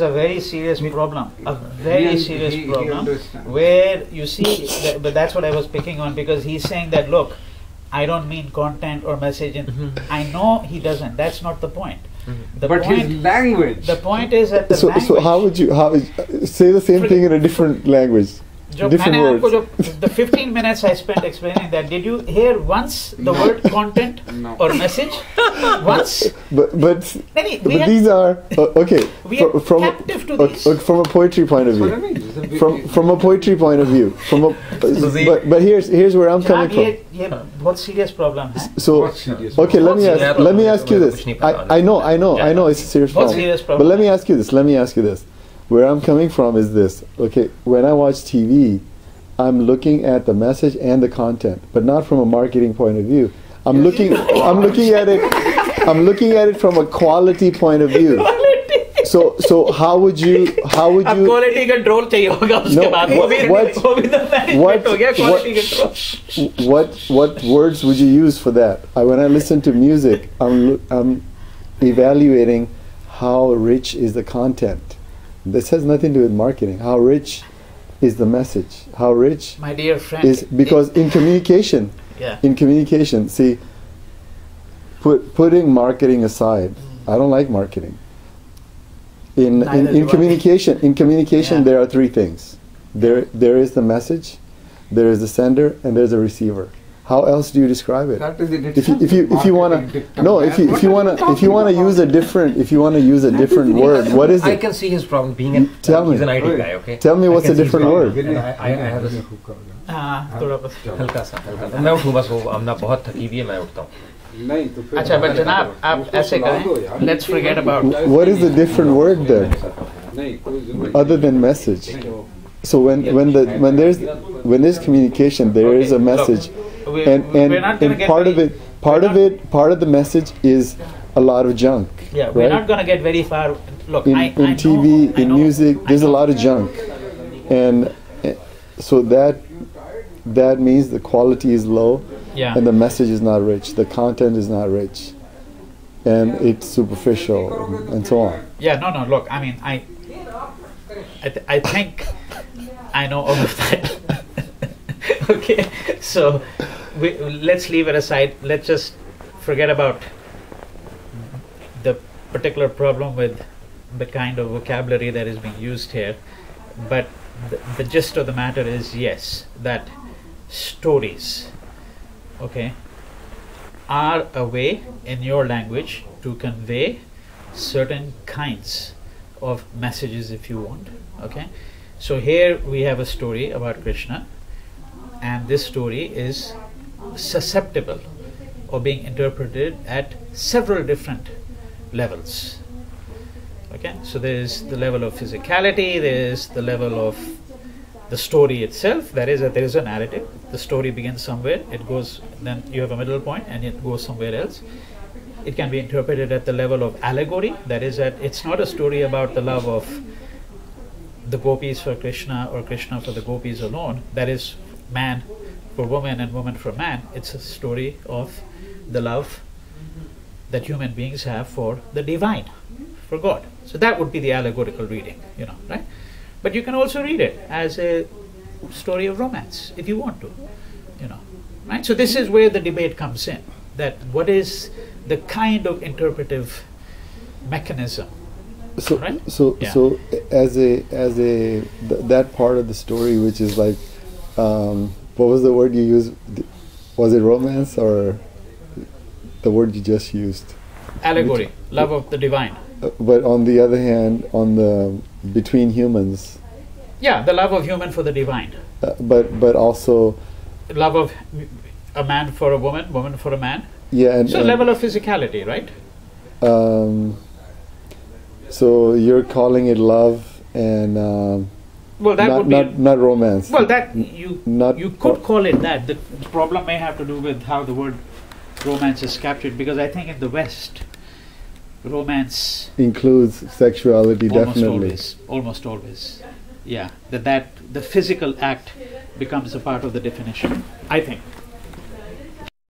a very serious problem, a very serious problem, where you see, but that's what I was picking on, because he's saying that, look, I don't mean content or message, I know he doesn't, that's not the point. But his language. The point is that the language. So how would you say the same thing in a different language? Different words. The 15 minutes I spent explaining that, did you hear once the word content or message? Once? But these are okay. We are captive to these. From a poetry point of view. From a poetry point of view. But here's where I'm coming from. What serious problem? So okay, let me ask you this. I know it's a serious problem. Serious problem? But let me ask you this. Where I'm coming from is this. Okay, when I watch TV, I'm looking at the message and the content, but not from a marketing point of view. I'm looking at it from a quality point of view. So how would you quality control चाहिए होगा उसके बाद what words would you use for that? When I listen to music, I'm evaluating how rich is the content. This has nothing to do with marketing. How rich is the message? How rich, my dear friend, is, because in communication, see, putting marketing aside, I don't like marketing. In communication, there are three things. There is the message, there is the sender, and there's a receiver. How else do you describe it? If you wanna use a different word, what is it? I can see his problem being he's an IT guy. Okay. Tell me what's a different word. I have a मैं उठूँ बस वो अमना बहुत थकी हुई है मैं उठता हूँ अच्छा बट जनाब आप ऐसे करें let's forget about what is the different word then other than message. So when there's communication, there is a message, and part of the message is a lot of junk. Yeah, we're not going to get very far. Look, in TV, in music, there's a lot of junk, and so that means the quality is low, and the message is not rich, the content is not rich, and it's superficial, and so on. Yeah, no. Look, I mean, I think I know all of that. Okay, so let's leave it aside. Let's just forget about the particular problem with the kind of vocabulary that is being used here. But the gist of the matter is, yes, that stories, okay, are a way in your language to convey certain kinds of messages, if you want. Okay, so here we have a story about Krishna, and this story is susceptible of being interpreted at several different levels. Okay, so there is the level of physicality, there is the level of the story itself, that is that there is a narrative, the story begins somewhere, it goes, then you have a middle point and it goes somewhere else. It can be interpreted at the level of allegory, that is that it's not a story about the love of the gopis for Krishna or Krishna for the gopis alone, that is man for woman and woman for man. It's a story of the love that human beings have for the divine, for God. So that would be the allegorical reading, right? But you can also read it as a story of romance if you want to, right? So this is where the debate comes in, that what is the kind of interpretive mechanism. So right? so as that part of the story which is like what was the word you used? Was it romance or the word you just used? Allegory, love of the divine. But on the other hand, on the between humans. Yeah, the love of human for the divine. But also love of a man for a woman, woman for a man. Yeah, and so level of physicality, right? So you're calling it love and well, that would be not romance. Well, that you could call it that. The problem may have to do with how the word romance is captured, because I think in the West, romance includes sexuality, definitely. Almost always. Yeah, that the physical act becomes a part of the definition, I think.